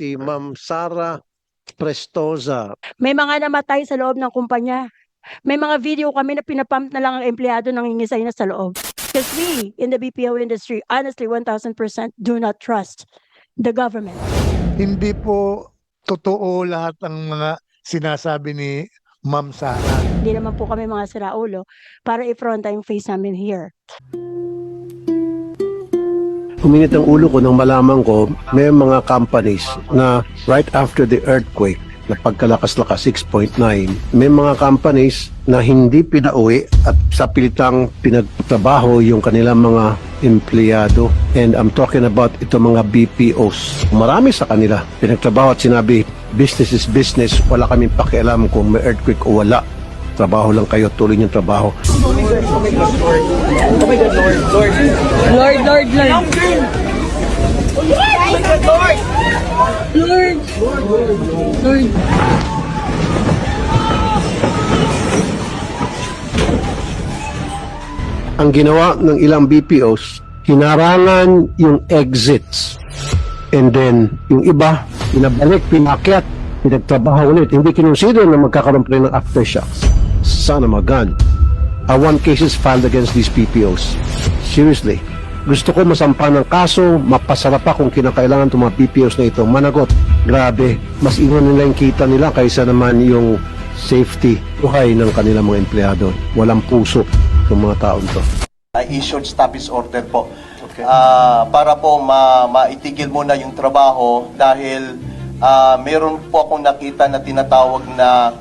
si Ma'am Sara Prestoza. May mga namatay sa loob ng kumpanya. May mga video kami na pinapump na lang ang empleyado nangingisay na sa loob. Because we, in the BPO industry, honestly, 1,000% do not trust the government. Hindi po totoo lahat ng mga sinasabi ni Ma'am Sara. Hindi naman po kami mga siraulo para i-front yung face namin here. Huminit ang ulo ko nang malaman ko may mga companies na right after the earthquake na pagkalakas-lakas 6.9, may mga companies na hindi pinauwi at sa pilitang pinagtrabaho yung kanilang mga empleyado. And I'm talking about ito mga BPOs. Marami sa kanila pinagtrabaho at sinabi, business is business, wala kaming pakialam kung may earthquake o wala. Trabaho lang kayo, tuloy yung trabaho. Lord, Lord, Lord. Lord. Lord. Ang ginawa ng ilang BPOs, hinarangan yung exits. And then, yung iba, pinabalik, pinakyat, pinagtrabaho ulit. Hindi kinonsider na magkakaroon pa rin ng aftershocks. Sana magan. I want cases filed against these BPOs. Seriously. Gusto ko masampa ng kaso, mapasara pa kung kinakailangan itong mga BPOs na ito. Managot, grabe. Mas iwan nila yung kita nila kaysa naman yung safety, buhay ng kanilang mga empleyado. Walang puso ng mga taon to. I issued stoppage order po. Okay. Para po maitigil muna yung trabaho dahil meron po akong nakita na tinatawag na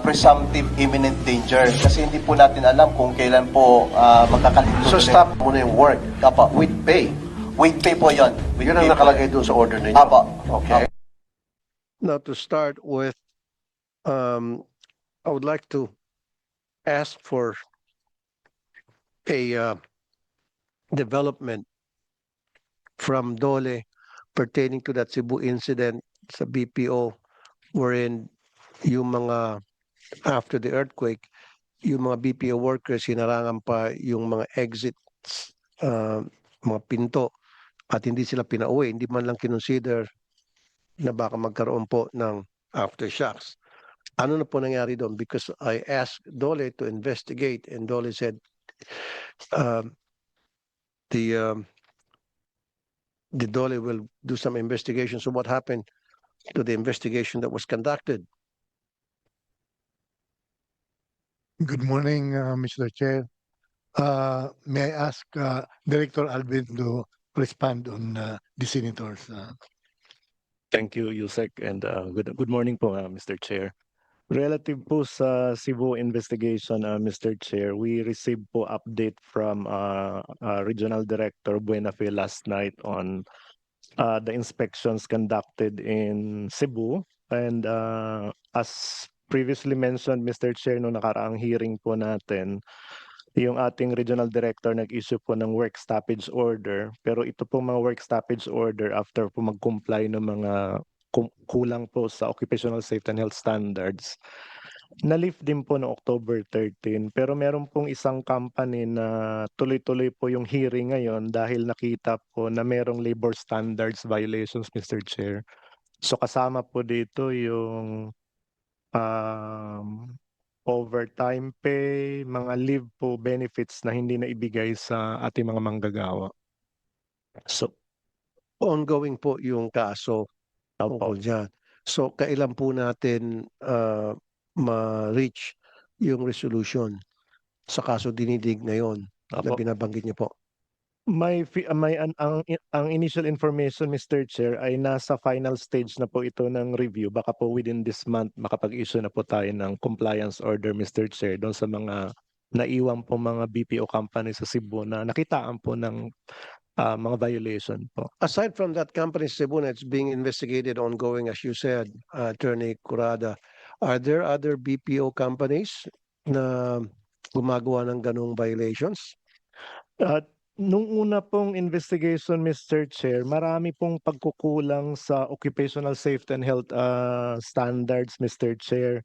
presumptive imminent danger kasi hindi po natin alam kung kailan po magkakaligtas. So stop muna yung work Apo. with pay. With pay po yun. With Yun ang pay po. nakalagay doon sa order ninyo. Apo. Okay. Now to start with, I would like to ask for a development from Dole pertaining to that Cebu incident sa BPO wherein yung mga after the earthquake, yung mga BPO workers hinarangan pa yung mga exits, mga pinto at hindi sila pinauwi, hindi man lang kinonsider na baka magkaroon po ng aftershocks. Ano na po nangyari doon? Because I asked Dole to investigate and Dole said the Dole will do some investigation. So what happened to the investigation that was conducted? Good morning, Mr. Chair. May I ask Director Alvin to respond on the senators? Thank you, Yusek, and good morning po, Mr. Chair. Relative po sa Cebu investigation, Mr. Chair, we received po update from Regional Director Buenafe last night on the inspections conducted in Cebu. And as previously mentioned, Mr. Chair, nung nakaraang hearing po natin, yung ating regional director nag-issue po ng work stoppage order. Pero ito po mga work stoppage order after po mag-comply ng mga kulang po sa occupational safety and health standards. Na-lift din po noong October 13. Pero meron pong isang company na tuloy-tuloy po yung hearing ngayon dahil nakita po na merong labor standards violations, Mr. Chair. So kasama po dito yung overtime pay, mga leave po benefits na hindi na ibigay sa ating mga manggagawa. So, Ongoing po yung kaso tungkol dyan. So kailan po natin ma-reach yung resolution sa kaso dinidig ngayon na Apo. binabanggit niyo po? Ang initial information, Mr. Chair, ay nasa final stage na po ito ng review. Baka po within this month makapag-issue na po tayo ng compliance order, Mr. Chair, doon sa mga naiwan po mga BPO company sa Cebu na nakitaan po ng mga violation po. Aside from that company Cebu that's being investigated ongoing, as you said, Attorney Curada, are there other BPO companies na gumagawa ng ganong violations? Nung una pong investigation, Mr. Chair, marami pong pagkukulang sa occupational safety and health standards, Mr. Chair.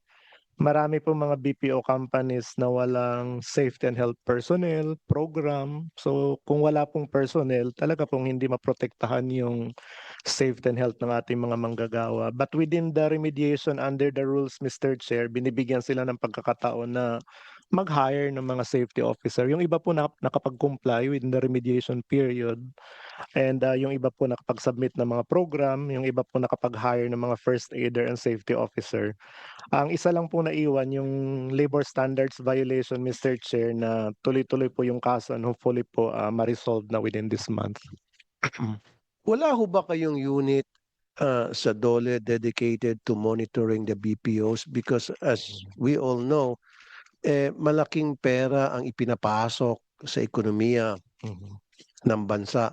Marami po mga BPO companies na walang safety and health personnel, program. So kung wala pong personnel, talaga pong hindi maprotektahan yung safety and health ng ating mga manggagawa. But within the remediation under the rules, Mr. Chair, binibigyan sila ng pagkakataon na mag-hire ng mga safety officer. Yung iba po nakapag-comply within the remediation period. And yung iba po nakapag-submit ng mga program, yung iba po nakapag-hire ng mga first aider and safety officer. Ang isa lang po naiwan yung labor standards violation, Mr. Chair, na tuloy-tuloy po yung kaso and hopefully po ma-resolve na within this month. Wala ho ba kayong unit sa DOLE dedicated to monitoring the BPOs? Because as we all know, malaking pera ang ipinapasok sa ekonomiya ng bansa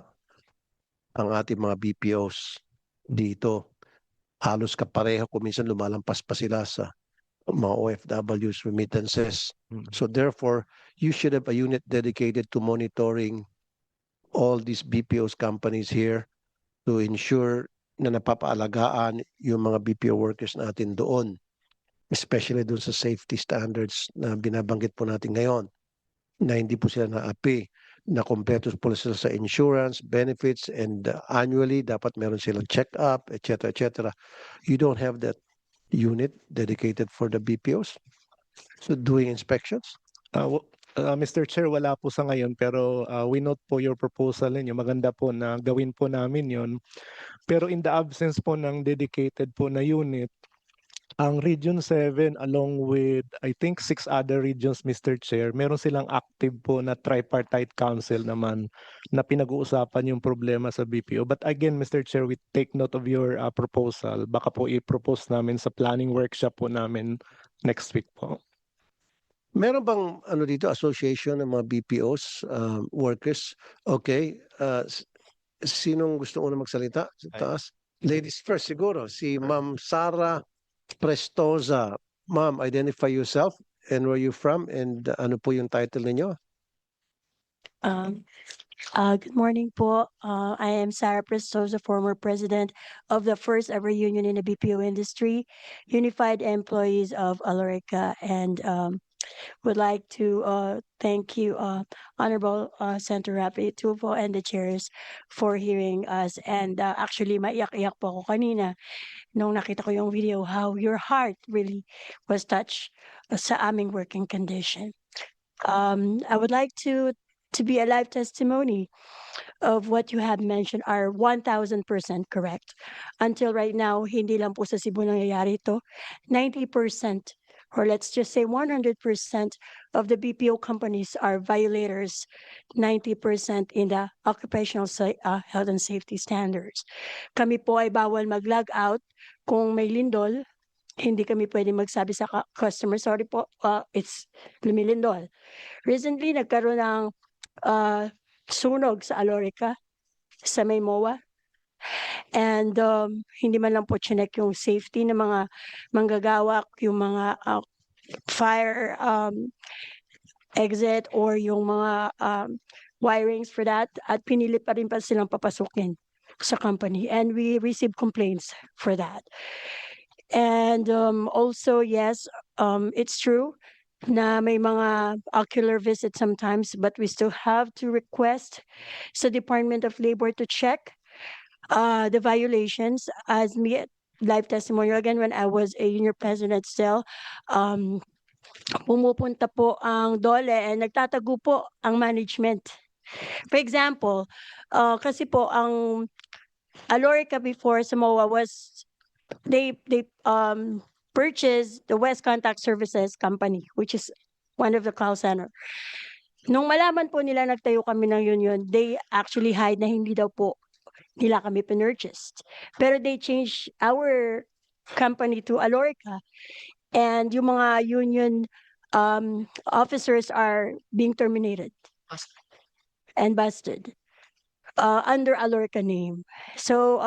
ang ating mga BPOs dito. Halos kapareho kung minsan lumalampas pa sila sa mga OFWs remittances. So therefore, you should have a unit dedicated to monitoring all these BPOs companies here to ensure na napapaalagaan yung mga BPO workers natin doon, especially doon sa safety standards na binabanggit po natin ngayon, na hindi po sila naapi, na kompleto po sila sa insurance, benefits, and annually dapat meron silang check-up, etc., etc. You don't have that unit dedicated for the BPOs? So doing inspections? Mr. Chair, wala po sa ngayon pero we note po your proposal ninyo. Maganda po na gawin po namin yon. Pero in the absence po ng dedicated po na unit, ang Region 7 along with I think 6 other regions, Mr. Chair, meron silang active po na tripartite council naman na pinag-uusapan yung problema sa BPO. But again, Mr. Chair, we take note of your proposal. Baka po i-propose namin sa planning workshop po namin next week po. Meron bang ano dito, association ng mga BPOs workers? Okay. Sinong gusto una magsalita? Sa taas? Ladies first siguro. Si Ma'am Sara Prestoza. Ma'am, identify yourself and where you from and ano po yung title ninyo? Good morning po. I am Sarah Prestosa, former president of the first ever union in the BPO industry, Unified Employees of Alorica, and would like to thank you, Honorable Senator Rafi Tulfo and the chairs for hearing us. And actually, maiyak-iyak po ako kanina nung nakita ko yung video, how your heart really was touched sa aming working condition. I would like to be a live testimony of what you have mentioned are 1,000% correct. Until right now, hindi lang po sa Cebu nangyayari ito. 90%, or let's just say 100% of the BPO companies are violators, 90% in the occupational health and safety standards. Kami po ay bawal mag-log out kung may lindol. Hindi kami pwede magsabi sa customer, sorry po, it's lumilindol. Recently, nagkaroon ng sunog sa Alorica, sa may MOA. And hindi man lang po chinek yung safety ng mga manggagawa, yung mga fire exit or yung mga wirings for that. At pinili pa rin pa silang papasukin sa company. And we received complaints for that. And also, yes, it's true na may mga ocular visits sometimes, but we still have to request sa Department of Labor to check the violations. As me, live testimonial again, when I was a junior president still, pumupunta po ang DOLE and nagtatago po ang management. For example, kasi po ang Alorica before sa MOA was they purchased the West Contact Services Company, which is one of the call center. Nung malaman po nila nagtayo kami ng union, they actually hide na hindi daw po nila kami pinurchased. Pero they changed our company to Alorica, and yung mga union officers are being terminated and busted under Alorica name. So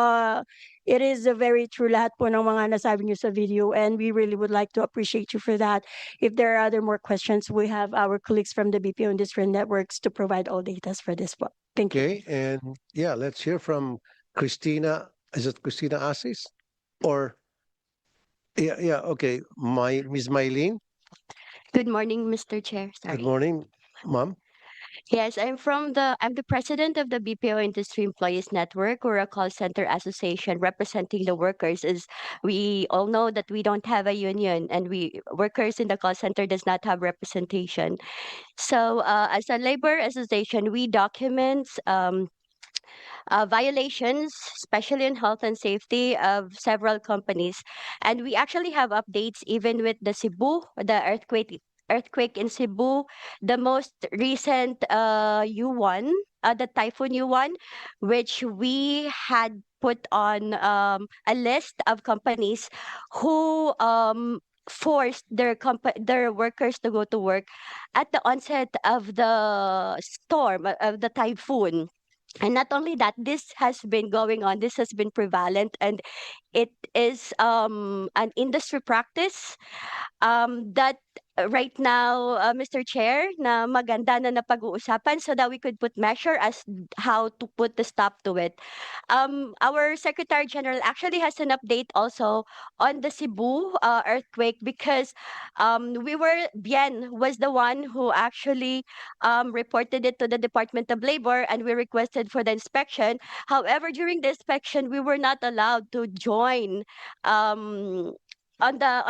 it is a very true lahat po ng mga nasabi niyo sa video, and we really would like to appreciate you for that. If there are other more questions, we have our colleagues from the BPO and different networks to provide all data for this. Thank you. Okay, and yeah, let's hear from Christina. Is it Christina Asis? Or Yeah, okay. Miss Mylene, Good morning, Mr. Chair. good Sorry. morning, ma'am. Yes, I'm the president of the BPO Industry Employees Network. We're a call center association representing the workers. As we all know that we don't have a union and we workers in the call center does not have representation. So as a labor association, we document violations, especially in health and safety of several companies. And we actually have updates even with the Cebu, the earthquake in Cebu, the most recent U1, the typhoon U1, which we had put on a list of companies who forced their workers to go to work at the onset of the storm of the typhoon. And not only that, this has been going on, this has been prevalent, and it is an industry practice that right now, Mr. Chair, na maganda na napag-uusapan so that we could put measure as how to put the stop to it. Our Secretary General actually has an update also on the Cebu earthquake because Bien was the one who actually reported it to the Department of Labor and we requested for the inspection. However, during the inspection, we were not allowed to join um, on the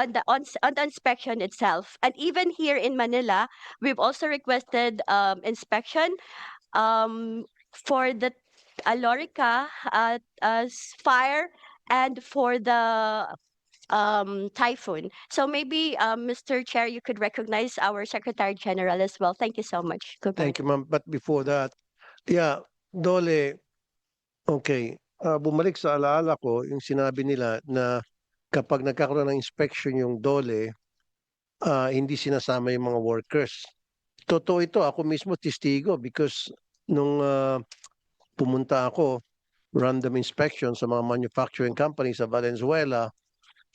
inspection itself. And even here in Manila, we've also requested inspection um, for the Alorica fire and for the typhoon. So maybe, Mr. Chair, you could recognize our Secretary General as well. Thank you so much. Goodbye. Thank you, ma'am. But before that, yeah, Dole, okay. Bumalik sa alaala ko, yung sinabi nila na kapag nagkakaroon ng inspection yung Dole, hindi sinasama yung mga workers. Totoo ito, ako mismo testigo because nung pumunta ako, random inspection sa mga manufacturing companies sa Valenzuela,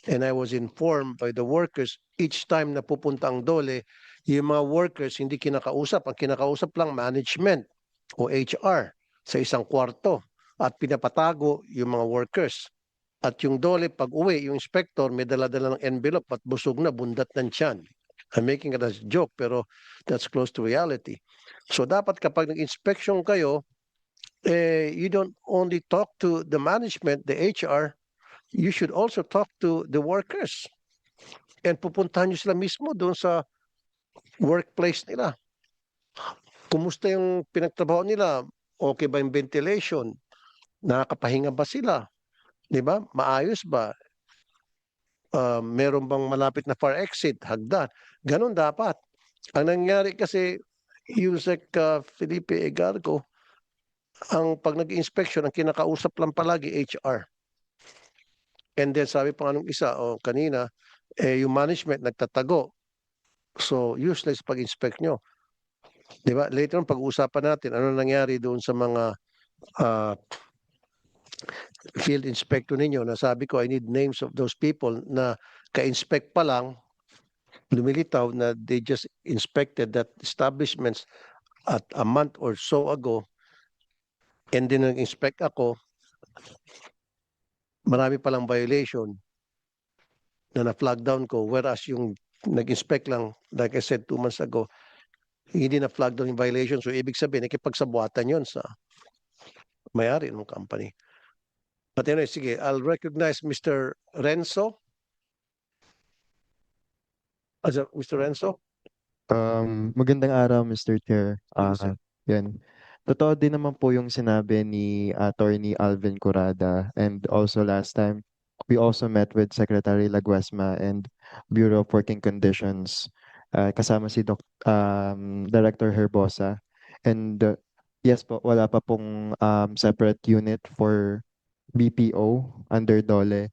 and I was informed by the workers, each time na pupunta ang Dole, yung mga workers hindi kinakausap. Ang kinakausap lang management o HR sa isang kwarto at pinapatago yung mga workers. At yung Dole, pag uwi, yung inspector may dala-dala ng envelope at busog na, bundat ng tiyan. I'm making it as a joke, pero that's close to reality. So dapat kapag nag-inspection kayo, you don't only talk to the management, the HR, you should also talk to the workers. And pupuntahan nyo sila mismo doon sa workplace nila. Kumusta yung pinagtrabaho nila? Okay ba yung ventilation? Nakakapahinga ba sila? Di ba? Maayos ba? Meron bang malapit na fire exit, hagdan? Ganon dapat. Ang nangyari kasi, Yusek Felipe Egarco, ang pag nag-inspection, ang kinakausap lang palagi HR. And then sabi pa nga nung isa, kanina, yung management nagtatago. So, useless pag-inspect nyo. Di ba? Later on, pag-uusapan natin, ano nangyari doon sa mga field inspector ninyo na sabi ko, I need names of those people na ka-inspect pa lang, lumilitaw na they just inspected that establishments at a month or so ago, and then nag-inspect ako, marami palang violation na na-flag down ko, whereas yung nag-inspect lang, like I said 2 months ago, hindi na-flag down yung violation. So, ibig sabihin, nakipagsabuatan yun sa may-ari ng company. But anyway, sige, I'll recognize Mr. Renzo. Mr. Renzo? Magandang araw, Mr. Chair. Yes, sir. Yan. Totoo din naman po yung sinabi ni Attorney Alvin Curada, and also last time we also met with Secretary Laguesma and Bureau of Working Conditions, kasama si Director Herbosa, and yes po, wala pa pong separate unit for BPO under DOLE.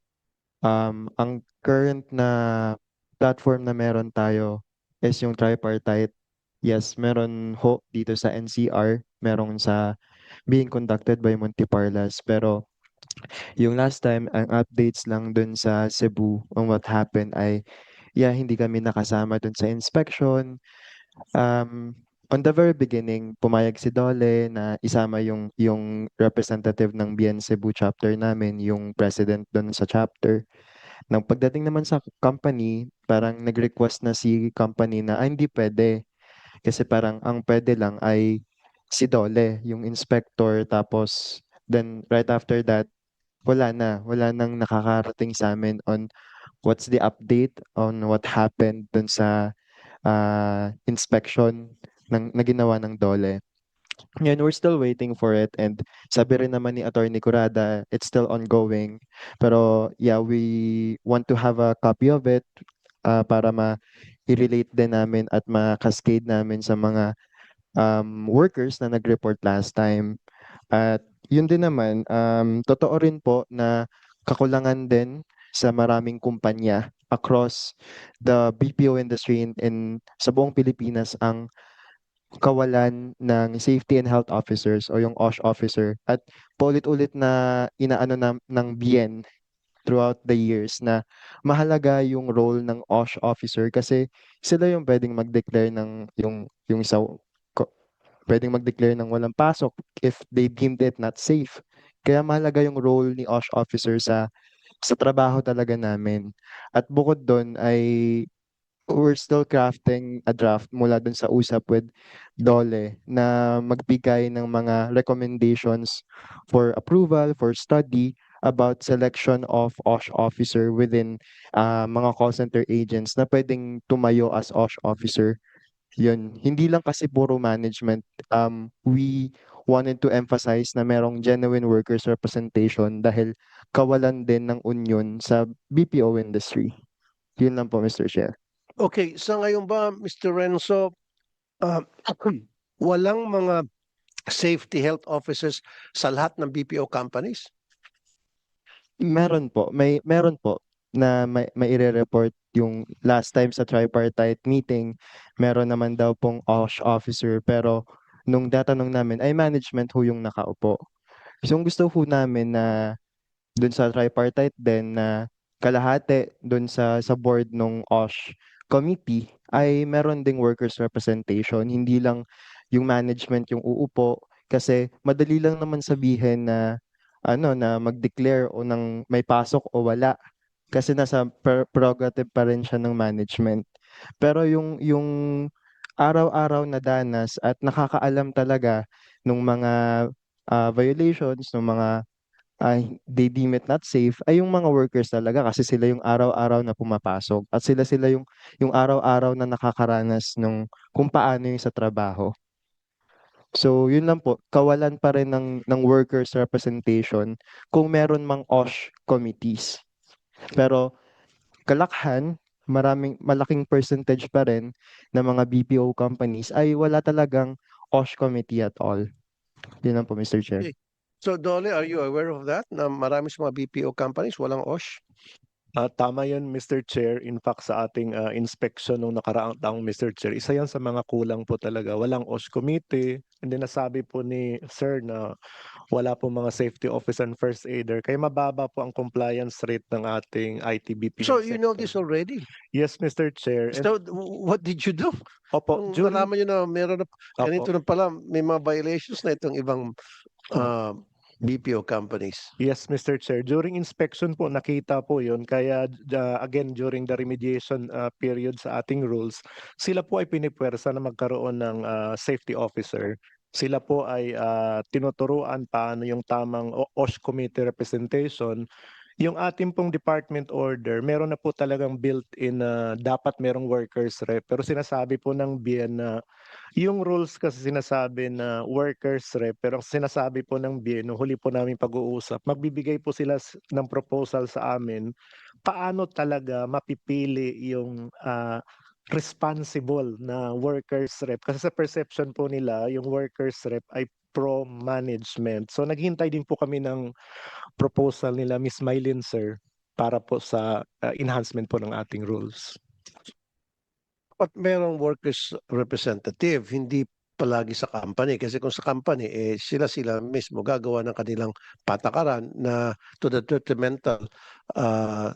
Ang current na platform na meron tayo is yung tripartite. Yes, meron ho dito sa NCR, meron sa being conducted by Montiparlas. Pero yung last time, ang updates lang dun sa Cebu on what happened ay, hindi kami nakasama dun sa inspection. On the very beginning, pumayag si Dole na isama yung representative ng BN Cebu chapter namin, yung president dun sa chapter. Nang pagdating naman sa company, parang nag-request na si company na hindi pwede. Kasi parang ang pwede lang ay si Dole, yung inspector, tapos then right after that, wala nang nakakarating sa amin on what's the update on what happened dun sa inspection na ginawa ng Dole. Ngayon, we're still waiting for it, and sabi rin naman ni Attorney Curada, it's still ongoing. Pero yeah, we want to have a copy of it para i-relate din namin at ma-cascade namin sa mga workers na nag-report last time. At yun din naman, totoo rin po na kakulangan din sa maraming kumpanya across the BPO industry sa buong Pilipinas ang kawalan ng safety and health officers o yung OSH officer, at paulit-ulit na inaano ng BN throughout the years na mahalaga yung role ng OSH officer kasi sila yung pwedeng mag-declare ng yung sa pwedeng mag-declare ng walang pasok if they deemed it not safe. Kaya mahalaga yung role ni OSH officer sa trabaho talaga namin. At bukod doon ay we're still crafting a draft mula dun sa usap with Dole na magbigay ng mga recommendations for approval, for study about selection of OSH officer within mga call center agents na pwedeng tumayo as OSH officer. Yun, hindi lang kasi puro management. We wanted to emphasize na merong genuine workers representation dahil kawalan din ng union sa BPO industry. Yun lang po, Mr. Chair. Okay, sa ngayon ba, Mr. Renzo, ah, walang mga safety health officers sa lahat ng BPO companies? Meron po na may ire-report yung last time sa tripartite meeting, meron naman daw pong OSH officer, pero nung tatanong namin ay management ho yung nakaupo. So ang gusto ho namin na dun sa tripartite din na kalahati dun sa board ng OSH committee ay meron ding workers representation, hindi lang yung management yung uupo, kasi madali lang naman sabihin na na mag-declare o ng may pasok o wala kasi nasa prerogative pa rin siya ng management. Pero yung araw-araw na danas at nakakaalam talaga ng mga violations, ng mga they deem it not safe ay yung mga workers talaga, kasi sila yung araw-araw na pumapasok at sila yung araw-araw na nakakaranas ng kung paano yung sa trabaho. So yun lang po, kawalan pa rin ng workers representation kung meron mang OSH committees. Pero kalakhan, malaking percentage pa rin ng mga BPO companies ay wala talagang OSH committee at all. Yun lang po, Mr. Chair. Okay. So Dole, are you aware of that? Na marami sa mga BPO companies walang OSH? Tama yan, Mr. Chair. In fact, sa ating inspection nung nakaraang taong, Mr. Chair, isa yan sa mga kulang po talaga. Walang OSH committee. And then nasabi po ni Sir na wala po mga safety officer and first aider. Kaya mababa po ang compliance rate ng ating ITBP. So you know this already. Yes, Mr. Chair. And, So what did you do? opo, Kung nalaman nyo na meron na, Opo. ganito na pala, may mga violations na itong ibang BPO companies. Yes, Mr. Chair. During inspection po, nakita po yon. Kaya again, during the remediation period sa ating rules, sila po ay pinipwersa na magkaroon ng safety officer. Sila po ay tinuturuan paano yung tamang OSH committee representation. Yung ating pong department order, meron na po talagang built-in na dapat merong workers rep. Pero sinasabi po ng BIEN na yung rules kasi sinasabi na workers rep, pero ang sinasabi po ng BIEN, nung huli po namin pag-uusap, magbibigay po sila ng proposal sa amin, paano talaga mapipili yung responsible na workers rep. Kasi sa perception po nila, yung workers rep ay pro-management. So naghintay din po kami ng proposal nila, Miss Mylene, sir, para po sa enhancement po ng ating rules. But merong workers representative, hindi palagi sa company. Kasi kung sa company, sila mismo gagawa ng kanilang patakaran na to the detrimental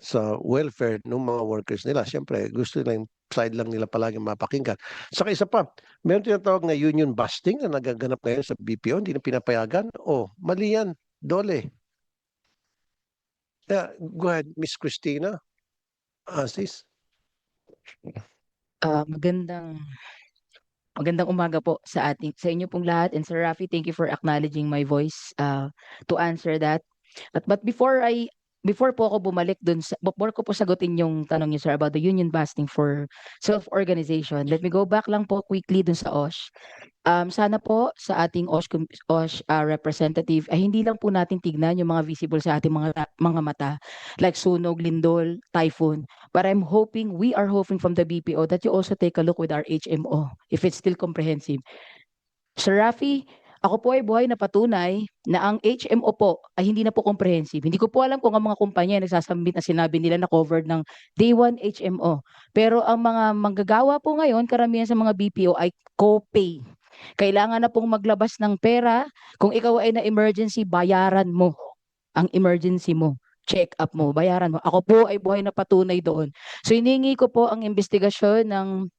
sa welfare ng mga workers nila. Siyempre, gusto nila yung side lang nila palagi mapakinggan. Saka isa pa, meron tinatawag na union busting na nagaganap ngayon sa BPO, hindi na pinapayagan. Oh, mali yan, Dole. Yeah, go ahead, Miss Christina. Sis? Magandang umaga po sa inyo pong lahat, and Sir Rafi, thank you for acknowledging my voice to answer that. But before po ako bumalik before ko po sagutin yung tanong niyo, sir, about the union busting for self-organization, let me go back lang po quickly dun sa OSH. Sana po sa ating OSH representative ay hindi lang po natin tignan yung mga visible sa ating mga mata, like sunog, lindol, typhoon. But we are hoping from the BPO that you also take a look with our HMO if it's still comprehensive. Sir Rafi, ako po ay buhay na patunay na ang HMO po ay hindi na po comprehensive. Hindi ko po alam kung ang mga kumpanya ay nagsasambit na sinabi nila na covered ng Day 1 HMO. Pero ang mga manggagawa po ngayon, karamihan sa mga BPO ay co-pay. Kailangan na pong maglabas ng pera. Kung ikaw ay na-emergency, bayaran mo ang emergency mo. Check up mo, bayaran mo. Ako po ay buhay na patunay doon. So hinihingi ko po ang investigasyon ng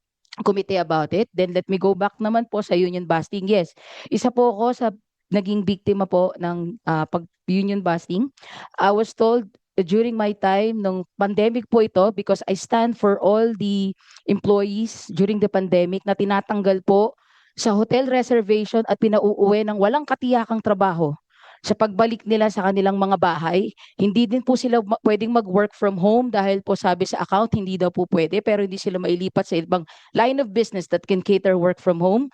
committee about it. Then let me go back naman po sa union busting. Yes, isa po ako sa naging biktima po ng pag-union busting. I was told during my time nung pandemic po ito, because I stand for all the employees during the pandemic na tinatanggal po sa hotel reservation at pinauuwi ng walang katiyakang trabaho sa pagbalik nila sa kanilang mga bahay. Hindi din po sila pwedeng mag-work from home dahil po sabi sa account hindi daw po pwede, pero hindi sila mailipat sa ibang line of business that can cater work from home.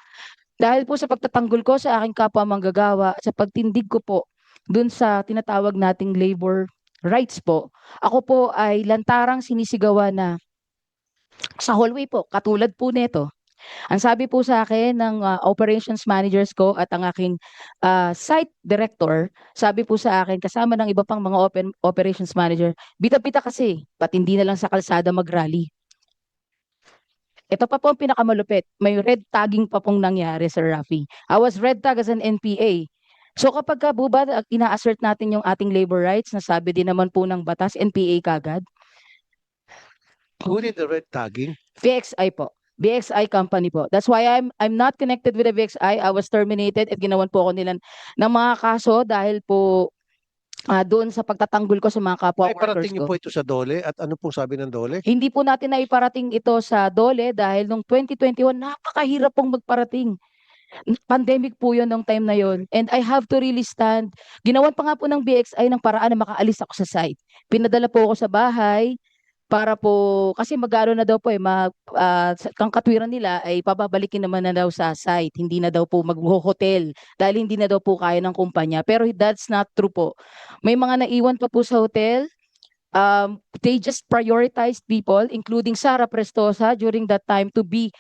Dahil po sa pagtatanggol ko sa aking kapwa manggagawa, sa pagtindig ko po dun sa tinatawag nating labor rights po, ako po ay lantarang sinisigawan na sa hallway po, katulad po nito. Ang sabi po sa akin ng operations managers ko at ang aking site director, sabi po sa akin kasama ng iba pang mga operations manager, bita-bita kasi, ba't hindi na lang sa kalsada mag-rally? Ito pa po ang pinakamalupit, may red tagging pa pong nangyari, Sir Rafi. I was red tag as an NPA. So kapag ka po ba ina-assert natin yung ating labor rights, na sabi din naman po ng batas, NPA kagad? Who did the red tagging? VXI po. VXI company po. That's why I'm not connected with the VXI. I was terminated at ginawan po ako nila ng mga kaso dahil po doon sa pagtatanggol ko sa mga kapwa Ay, workers parating niyo ko. po ito sa DOLE at ano pong sabi ng DOLE? Hindi po natin naiparating ito sa DOLE dahil noong 2021 napakahirap pong magparating. Pandemic po yun nung time na yun. And I have to really stand. Ginawan pa nga po ng BXI ng paraan na makaalis ako sa site. Pinadala po ako sa bahay para po, kasi mag-aaron na daw po kang katwiran nila ay pababalikin naman na daw sa site. Hindi na daw po mag-hotel dahil hindi na daw po kaya ng kumpanya. Pero that's not true po. May mga naiwan pa po sa hotel. They just prioritized people, including Sara Prestosa during that time to be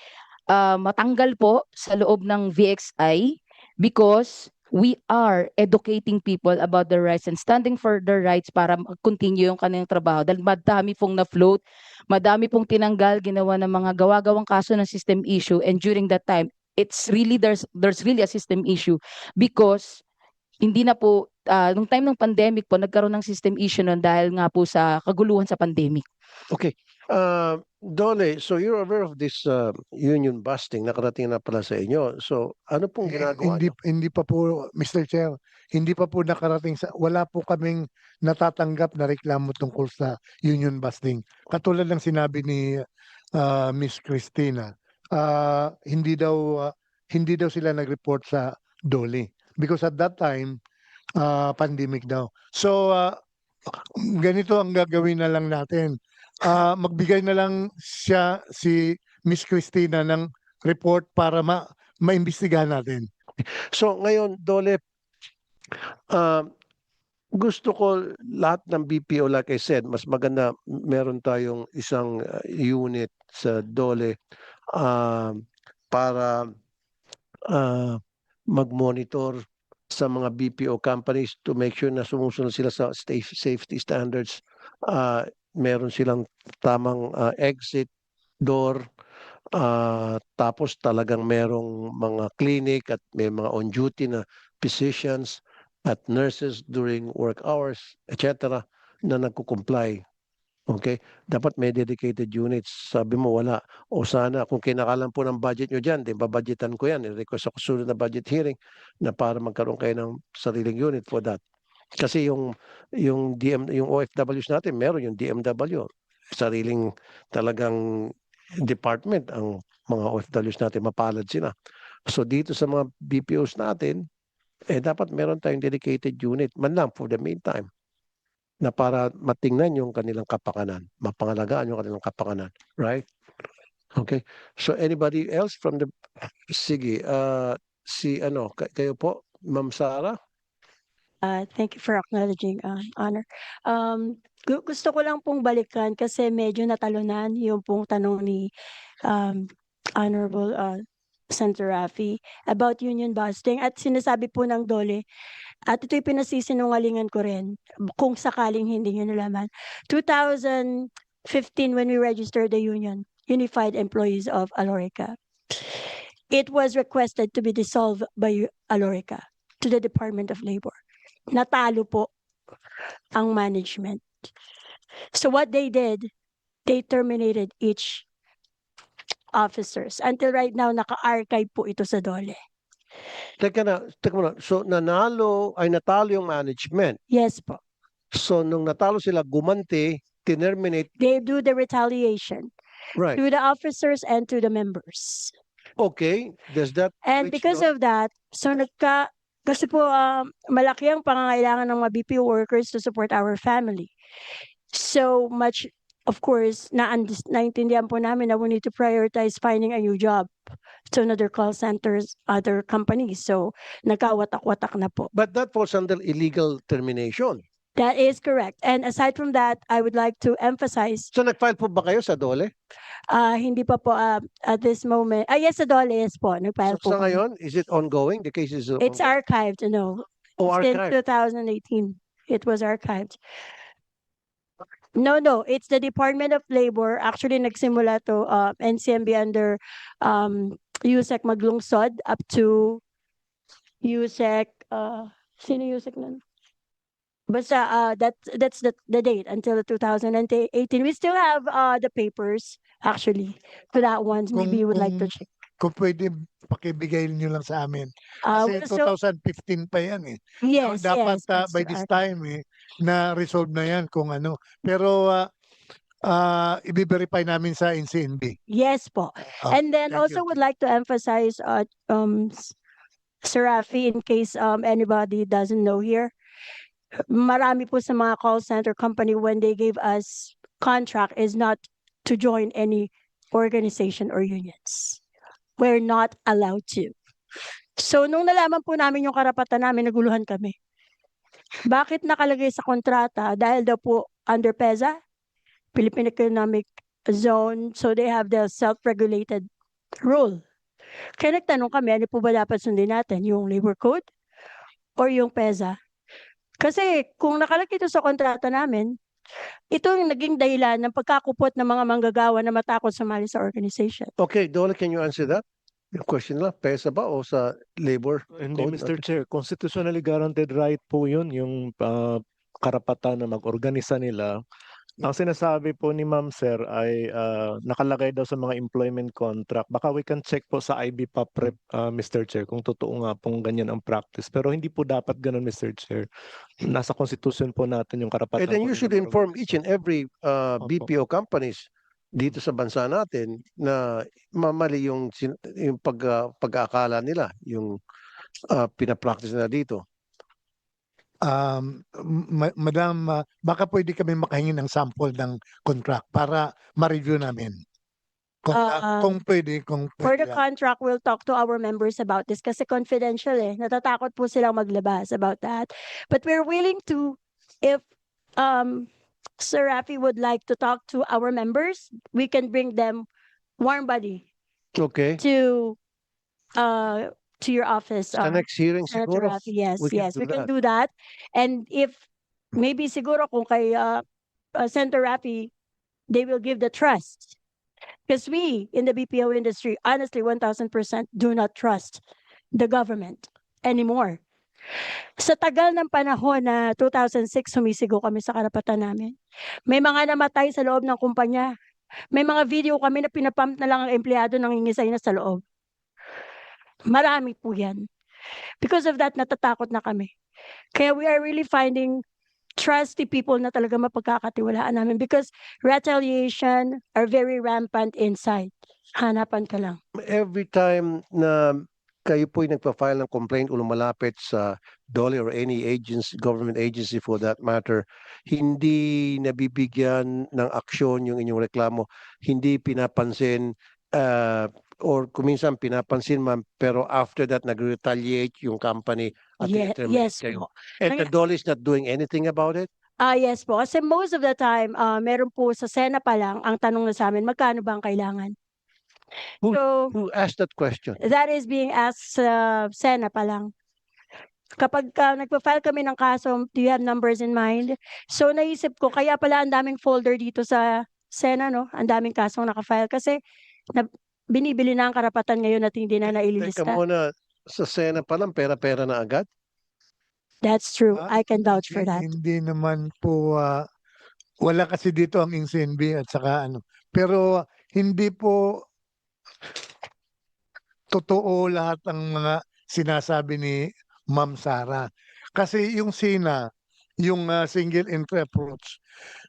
matanggal po sa loob ng VXI because we are educating people about their rights and standing for their rights para continue yung kanilang trabaho. Dahil madami pong na-float, madami pong tinanggal, ginawa ng mga gawa-gawang kaso ng system issue, and during that time, there's really a system issue because hindi na po, nung time ng pandemic po, nagkaroon ng system issue nun dahil nga po sa kaguluhan sa pandemic. Okay. Dole, so you're aware of this union busting, nakarating na pala sa inyo. So ano pong ginagawa Hindi, niyo? hindi pa po, Mr. Chair, hindi pa po nakarating wala po kaming natatanggap na reklamo tungkol sa union busting. Katulad ng sinabi ni Miss Christina, hindi daw sila nag-report sa DOLE because at that time pandemic daw. So ganito ang gagawin na lang natin. Magbigay na lang si Miss Christina ng report para maimbestigahan natin. So ngayon, Dole, gusto ko lahat ng BPO, like I said, mas maganda meron tayong isang unit sa DOLE para mag-monitor sa mga BPO companies to make sure na sumusunod sila sa safety standards. Meron silang tamang exit door, tapos talagang merong mga clinic at may mga on-duty na physicians at nurses during work hours, etc. na nagko-comply. Okay? Dapat may dedicated units. Sabi mo wala. O sana kung kinakalan po ng budget nyo dyan, di ba budgetan ko yan. I-request ako sunod na budget hearing na para magkaroon kayo ng sariling unit for that. Kasi yung OFWs natin, meron yung DMW. sariling talagang department ang mga OFWs natin, mapalad sila. So dito sa mga BPOs natin, dapat meron tayong dedicated unit, man lang for the meantime, na para matingnan yung kanilang kapakanan, mapangalagaan yung kanilang kapakanan. Right? Okay. So anybody else from the... Sige, kayo po, Ma'am Sara? Thank you for acknowledging, Honor. Gusto ko lang pong balikan kasi medyo natalunan yung pong tanong ni Honorable Senator Raffy about union busting at sinasabi po ng DOLE at ito'y pinasisinungalingan ko rin kung sakaling hindi nyo nalaman. 2015 when we registered the union, Unified Employees of Alorica, it was requested to be dissolved by Alorica to the Department of Labor. Natalo po ang management. So what they did, they terminated each officers. Until right now, naka-archive po ito sa DOLE. Teka muna. So natalo yung management. Yes po. So nung natalo sila, gumanti, terminate, They do the retaliation right? to the officers and to the members. Okay, does that And reach because doon? of that, so kasi po malaki ang pangangailangan ng mga BPO workers to support our family. So much, of course, naintindihan po namin na we need to prioritize finding a new job to another call centers, other companies. So nagkawatak-watak na po. But that falls under illegal termination. That is correct. And aside from that, I would like to emphasize, So nag-file po ba kayo sa DOLE? hindi pa po at this moment. Yes, sa DOLE, yes po. Nag-file So po sa kami. ngayon, is it ongoing? The case is It's ongoing? archived, Oh, Since archived. 2018, it was archived. No, it's the Department of Labor. Actually, nagsimula to NCMB under USEC Maglungsod up to USEC, sino USEC nun? Basta that's the date until 2018. We still have the papers actually to that one. Maybe you would like to check. Kung pwede, pakibigay niyo lang sa amin. Kasi So 2015 pa yan eh. yes, Dapat yes, by Mr. this Arca. time na-resolve na yan kung ano. Pero i-verify namin sa NCNB. Yes po. And then thank also you. would like to emphasize Sir Rafi, in case anybody doesn't know here, marami po sa mga call center company when they gave us contract is not to join any organization or unions. We're not allowed to. So nung nalaman po namin yung karapatan namin, naguluhan kami. Bakit nakalagay sa kontrata? Dahil daw po under PEZA, Philippine Economic Zone, so they have the self-regulated rule. Kaya nagtanong kami, ano po ba dapat sundin natin? Yung labor code or yung PEZA? Kasi kung nakalagay ito sa kontrata namin, ito yung naging dahilan ng pagkakupot ng mga manggagawa na matakot sumali sa organization. Okay, Dole, can you answer that? Yung question lang, PESA ba o sa labor? Hindi, Code Mr. natin. Chair, constitutionally guaranteed right po yun, yung karapatan na mag-organisa nila. Ang sinasabi po ni Ma'am Sir ay nakalagay daw sa mga employment contract. Baka we can check po sa IBPAP rep, Mr. Chair, kung totoo nga pong ganyan ang practice. Pero hindi po dapat ganun, Mr. Chair. Nasa constitution po natin yung karapatan. And then po you should nila inform mag-organisa. each and every BPO companies dito sa bansa natin na mali yung pag-aakala nila, yung pinapractice nila dito. Madam, baka pwede kami makahingi ng sample ng contract para ma-review namin. Kung pwede, For the lang. contract, we'll talk to our members about this kasi confidential eh. Natatakot po silang maglabas about that. But we're willing to, if Sir Rafi would like to talk to our members, we can bring them warm body Okay. to your office. Sa next hearing Senator siguro. Rafi, yes, we can yes, do we can that. do that. And if maybe siguro kung kay Senator Rafi, they will give the trust. Because we in the BPO industry, honestly, 1000% do not trust the government anymore. Sa tagal ng panahon na 2006, sumisigaw kami sa karapatan namin. May mga namatay sa loob ng kumpanya. May mga video kami na pinapump na lang ang empleyado nangingisay na sa loob. Marami po yan. Because of that, natatakot na kami. Kaya we are really finding trusty people na talaga mapagkakatiwalaan namin because retaliation are very rampant inside. Hanapan ka lang. Every time na kayo po'y nagpa-file ng complaint o lumalapit sa DOLE or any agency, government agency for that matter, hindi nabibigyan ng aksyon yung inyong reklamo, hindi pinapansin, or kuminsan pinapansin man, pero after that nag-retaliate yung company at Yes kayo. po. And the Nangy- DOLE is not doing anything about it? Yes po. Kasi most of the time, meron po sa Sena pa lang, ang tanong na sa amin, magkano ba ang kailangan? Who- So, Who asked that question? that is being asked sa Sena pa lang. Kapag nagpa-file kami ng kaso, do you have numbers in mind? So naisip ko, kaya pala ang daming folder dito sa Sena, no? Ang daming kasong nakafile kasi binibili na ang karapatan ngayon at hindi na Teka naililista. muna, sa Sena pa lang, pera-pera na agad? That's true. Ah, I can vouch for that. Hindi naman po, wala kasi dito ang Insenbi at saka ano. Pero hindi po totoo lahat ng mga sinasabi ni Ma'am Sara. Kasi yung SINA, yung single entry approach,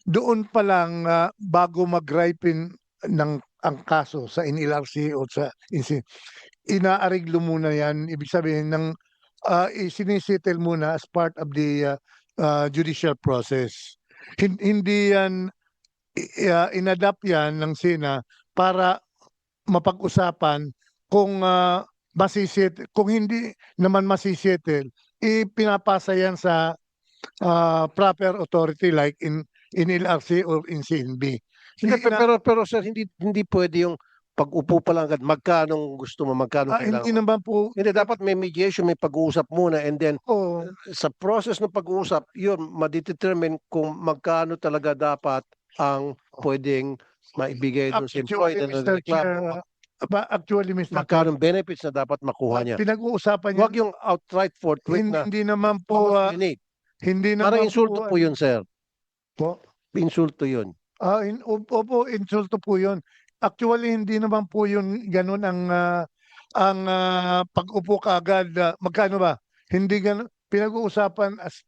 doon pa lang bago mag-ripen ng ang kaso sa NLRC o sa INSI, inaariglo muna yan. Ibig sabihin ng isinisettle muna as part of the judicial process. Hindi yan inadapt yan ng SINA para mapag-usapan kung kung hindi naman masisettle, ipinapasa yan sa proper authority like in LRC or in CNB. Hindi, pero sir, hindi pwede yung pag-upo pa lang agad, magkano gusto mo, magkano kailangan. Hindi naman po. Hindi, dapat may mediation, may pag-uusap muna, and then Oh, sa process ng pag-uusap, yun, madetermine kung magkano talaga dapat ang pwedeng maibigay doon sa employee na nagreklamo. Actually, Mr. Magkano benefits na dapat makuha niya. Pinag-uusapan Huwag niya. yung outright forthwith na Hindi naman how po, much you need. hindi Parang naman insulto po yun, sir. Po. Insulto yun. Opo, insulto po yun. Actually, hindi naman po yun ganun ang pag-upo kaagad. Magkano ba? Hindi ganun. Pinag-uusapan as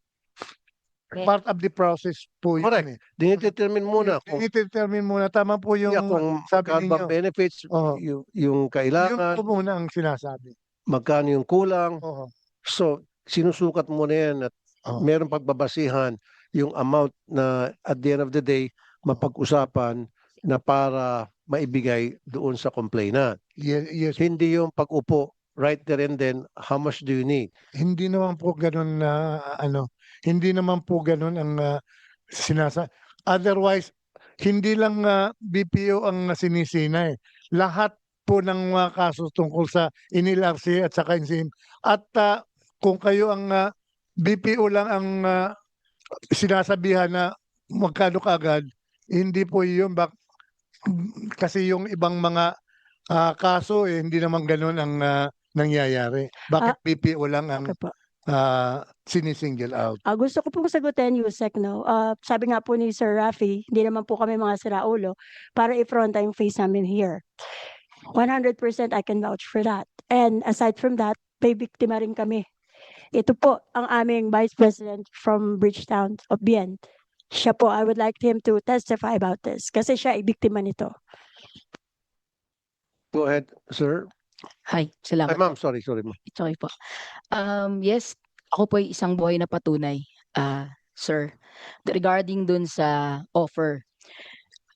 part of the process po yun. Correct. Dinidetermine muna kung Determine muna. Tama po yung kung sabi magkano bang ninyo. benefits, Oo. yung Yun kailangan, po muna ang sinasabi. magkano yung kulang. Oo. So, sinusukat mo na yan at Oo. meron pagbabasihan yung amount na at the end of the day, mapag-usapan na para maibigay doon sa complainant. Yes. Hindi yung pag-upo right there and then, how much do you need? Hindi naman po ganun na hindi naman po ganun ang otherwise hindi lang BPO ang sinisina eh. Lahat po ng mga kaso tungkol sa NLRC at saka INSIM. At kung kayo ang BPO lang ang sinasabihan na magkano kaagad, hindi po yun. Kasi yung ibang mga kaso hindi naman ganun ang nangyayari. Bakit BPO lang ang Okay po. sinisingle out? Gusto ko pong sagutin, Yusek, no? Sabi nga po ni Sir Rafi, hindi naman po kami mga siraulo para i-front yung face namin here. 100% I can vouch for that. And aside from that, may biktima rin kami. Ito po ang aming Vice President from Bridgetown of Bien. Siya po, I would like him to testify about this kasi siya ay biktima nito. Go ahead, sir. Hi, Ay, salamat. ma'am, sorry, ma'am. It's okay po. Yes, ako po ay isang buhay na patunay, sir. Regarding dun sa offer.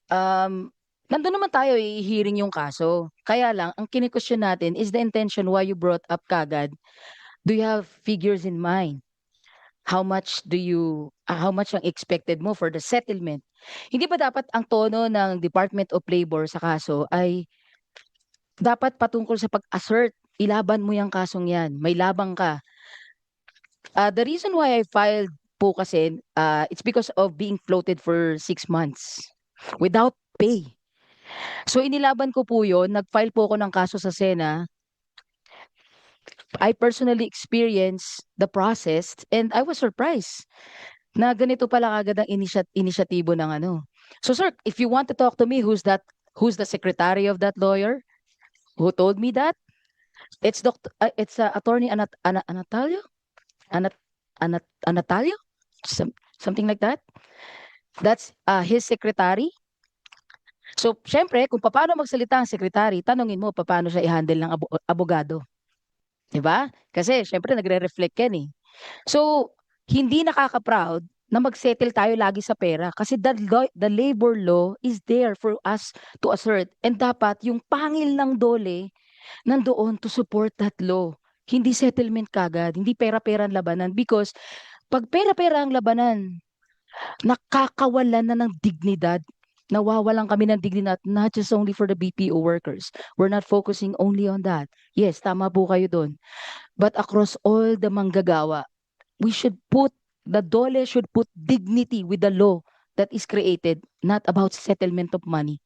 Nandun naman tayo i-hearing yung kaso. Kaya lang, ang kini-question natin is the intention why you brought up kagad. Do you have figures in mind? How much ang expected mo for the settlement? Hindi ba dapat ang tono ng Department of Labor sa kaso ay dapat patungkol sa pag-assert, ilaban mo yung kasong yan, may labang ka. The reason why I filed po kasi, it's because of being floated for 6 months without pay. So inilaban ko po yun, nag-file po ako ng kaso sa Sena. I personally experienced the process and I was surprised na ganito pala kagad ang inisyatibo ng ano. So sir, if you want to talk to me, who's the secretary of that lawyer? Who told me that? It's Attorney Anatalio? Anatalio? something like that. That's his secretary. So, syempre, kung paano magsalita ang secretary, tanungin mo paano siya i-handle ng abogado. 'Di ba? Kasi syempre nagre-reflect yan eh. So, hindi nakaka-proud na mag-settle tayo lagi sa pera kasi the labor law is there for us to assert, and dapat yung pangil ng DOLE nandoon to support that law. Hindi settlement kagad, hindi pera-pera ang labanan, because pag pera-pera ang labanan, nakakawalan na ng dignidad. Nawawalan kami ng dignidad, not just only for the BPO workers. We're not focusing only on that. Yes, tama po kayo doon. But across all the manggagawa, the DOLE should put dignity with the law that is created, not about settlement of money.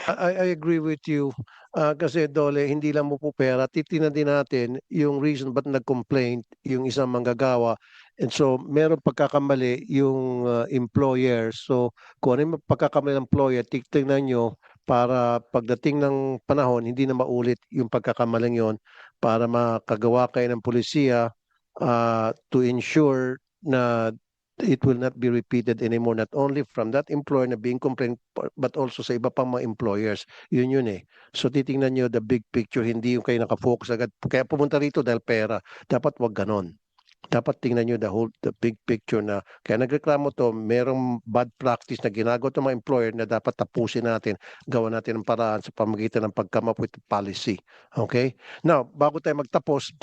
I agree with you. Kasi Dole, hindi lang mo po pera. Titingnan din natin yung reason ba't nag-complaint yung isang manggagawa. And so, meron pagkakamali yung employer. So, kung ano yung pagkakamali ng employer, titingnan nyo para pagdating ng panahon, hindi na maulit yung pagkakamaling yon, para makagawa kayo ng polisiya to ensure na it will not be repeated anymore, not only from that employer na being complained, but also sa iba pang mga employers. Yun eh. So titingnan nyo the big picture, hindi yung kayo nakafocus agad. Kaya pumunta rito dahil pera. Dapat wag ganon. Dapat tingnan nyo the big picture na kaya nagreklamo to, merong bad practice na ginagawa ng mga employer na dapat tapusin natin, gawa natin ng paraan sa pamagitan ng pag-come up with policy. Okay? Now, bago tayo magtapos,